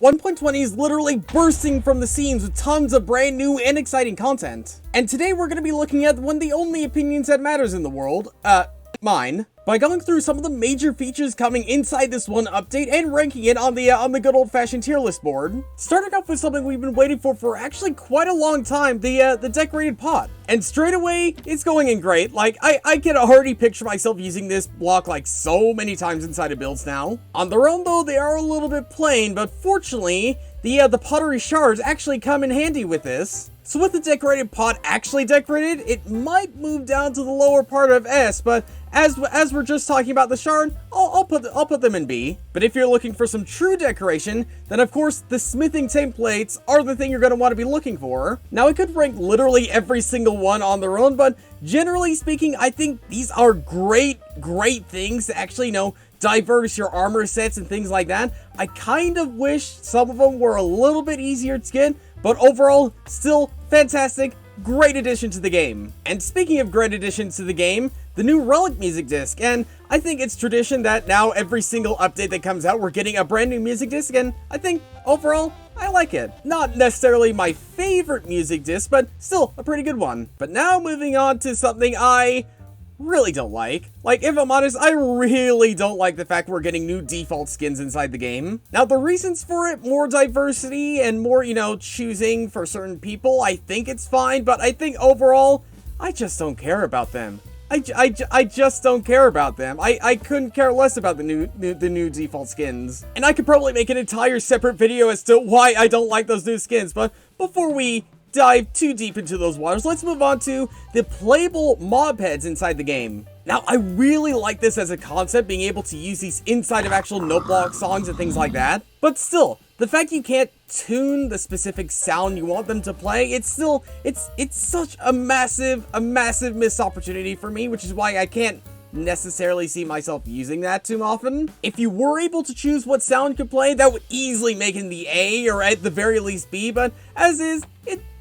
1.20 is literally bursting from the seams with tons of brand new and exciting content. And today we're going to be looking at one of the only opinions that matters in the world, mine, by going through some of the major features coming inside this one update and ranking it on the good old-fashioned tier list board. Starting off with something we've been waiting for actually quite a long time, the decorated pot. And straight away, it's going in great. Like, I can already picture myself using this block like so many times inside of builds now. On their own though, they are a little bit plain, but fortunately, the pottery shards actually come in handy with this. So with the decorated pot actually decorated, it might move down to the lower part of S, but as we're just talking about the shard, I'll put them in B. But if you're looking for some true decoration, then of course the smithing templates are the thing you're going to want to be looking for. Now I could rank literally every single one on their own, but generally speaking, I think these are great things to actually, diverse your armor sets and things like that. I kind of wish some of them were a little bit easier to get, but overall, still fantastic, great addition to the game. And speaking of great additions to the game, the new Relic music disc, and I think it's tradition that now every single update that comes out, we're getting a brand new music disc, and I think overall, I like it. Not necessarily my favorite music disc, but still a pretty good one. But now moving on to something I really don't like. Like, if I'm honest, I really don't like the fact we're getting new default skins inside the game. Now, the reasons for it, more diversity and more, choosing for certain people, I think it's fine, but I think overall, I just don't care about them. I just don't care about them. I couldn't care less about the new default skins. And I could probably make an entire separate video as to why I don't like those new skins, but before we dive too deep into those waters, let's move on to the playable mob heads inside the game. Now, I really like this as a concept, being able to use these inside of actual note block songs and things like that. But still, the fact you can't tune the specific sound you want them to play, it's such a massive missed opportunity for me, which is why I can't necessarily see myself using that too often. If you were able to choose what sound could play, that would easily make it the A or at the very least B, but as is,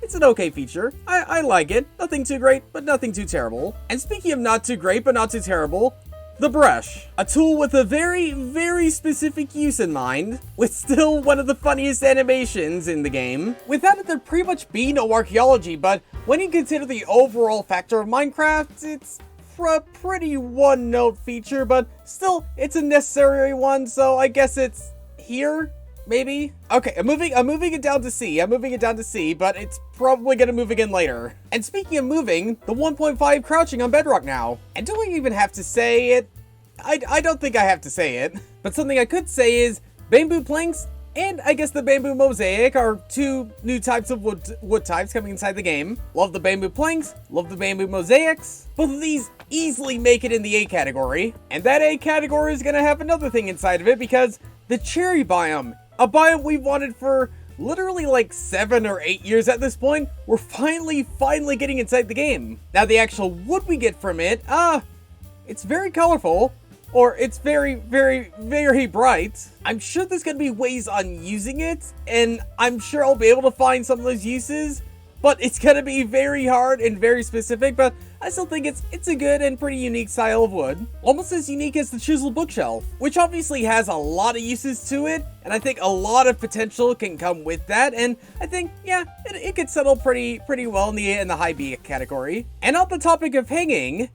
it's an okay feature. I like it. Nothing too great, but nothing too terrible. And speaking of not too great, but not too terrible, the brush. A tool with a very specific use in mind, with still one of the funniest animations in the game. Without it, there'd pretty much be no archaeology, but when you consider the overall factor of Minecraft, it's a pretty one-note feature, but still, it's a necessary one, so I guess it's here. Maybe? Okay, I'm moving it down to C, but it's probably gonna move again later. And speaking of moving, the 1.5 crouching on Bedrock now. And do I even have to say it? I don't think I have to say it. But something I could say is, bamboo planks and I guess the bamboo mosaic are two new types of wood types coming inside the game. Love the bamboo planks, love the bamboo mosaics. Both of these easily make it in the A category. And that A category is gonna have another thing inside of it, because the cherry biome, a biome we've wanted for literally like 7 or 8 years at this point, we're finally getting inside the game. Now the actual wood we get from it, it's very colorful, or it's very bright. I'm sure there's gonna be ways on using it, and I'm sure I'll be able to find some of those uses, but it's gonna be very hard and very specific, but I still think it's a good and pretty unique style of wood. Almost as unique as the chiseled bookshelf, which obviously has a lot of uses to it, and I think a lot of potential can come with that, and I think, yeah, it could settle pretty well in the high B category. And on the topic of hanging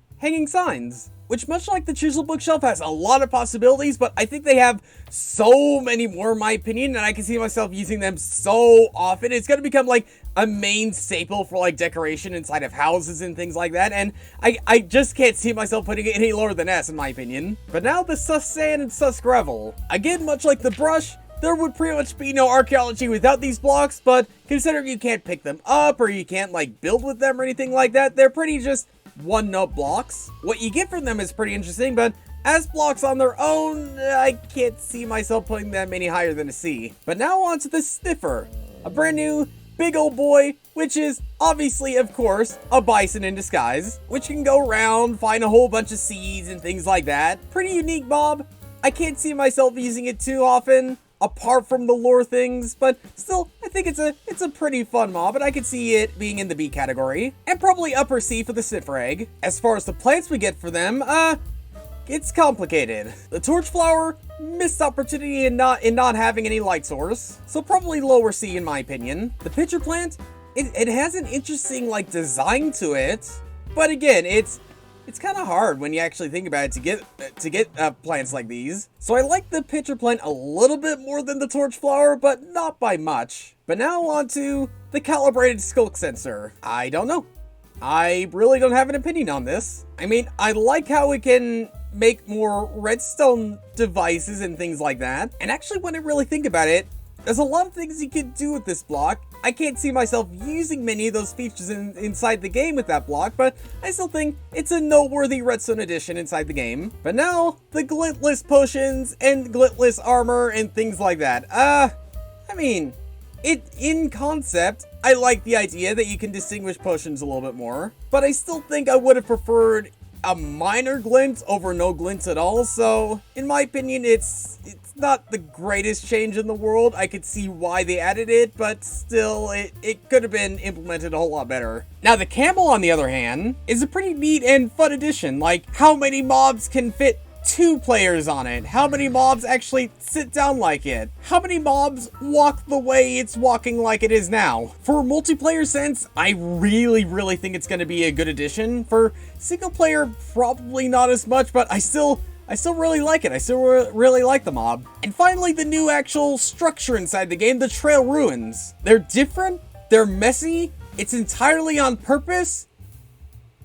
signs, which much like the chiseled bookshelf has a lot of possibilities, but I think they have so many more in my opinion, and I can see myself using them so often. It's going to become like a main staple for like decoration inside of houses and things like that, and I just can't see myself putting it any lower than S in my opinion. But now the sus sand and sus gravel. Again, much like the brush, there would pretty much be no archaeology without these blocks, but considering you can't pick them up or you can't like build with them or anything like that, they're pretty just one-note blocks. What you get from them is pretty interesting, but as blocks on their own, I can't see myself putting them any higher than a C. But now on to the sniffer, a brand new big old boy, which is obviously, of course, a bison in disguise, which can go around, find a whole bunch of seeds and things like that. Pretty unique mob. I can't see myself using it too often, apart from the lore things, but still, I think it's a pretty fun mob, and I could see it being in the B category, and probably upper C for the sniffer egg. As far as the plants we get for them, it's complicated. The torch flower, missed opportunity in not having any light source, so probably lower C in my opinion. The pitcher plant, it has an interesting like design to it, but again, it's kind of hard when you actually think about it to get plants like these. So I like the pitcher plant a little bit more than the torch flower, but not by much. But now on to the calibrated skulk sensor. I don't know. I really don't have an opinion on this. I mean, I like how it can make more redstone devices and things like that. And actually, when I really think about it, there's a lot of things you could do with this block. I can't see myself using many of those features inside the game with that block, but I still think it's a noteworthy redstone addition inside the game. But now, the glintless potions and glintless armor and things like that. I mean, in concept, I like the idea that you can distinguish potions a little bit more, but I still think I would have preferred a minor glint over no glint at all, so in my opinion, it's not the greatest change in the world. I could see why they added it, but still, it could have been implemented a whole lot better. Now, the camel, on the other hand, is a pretty neat and fun addition. Like, how many mobs can fit 2 players on it? How many mobs actually sit down like it? How many mobs walk the way it's walking like it is now? For multiplayer sense, I really think it's going to be a good addition. For single player, probably not as much, but I still really like it. I still really like the mob. And finally, the new actual structure inside the game, the Trail Ruins. They're different, they're messy, it's entirely on purpose,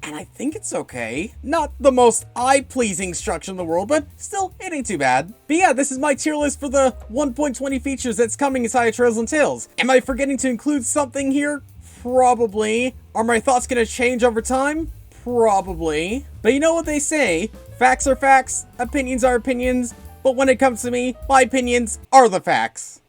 and I think it's okay. Not the most eye-pleasing structure in the world, but still, it ain't too bad. But yeah, this is my tier list for the 1.20 features that's coming inside Trails and Tales. Am I forgetting to include something here? Probably. Are my thoughts gonna change over time? Probably. But you know what they say, facts are facts, opinions are opinions, but when it comes to me, my opinions are the facts.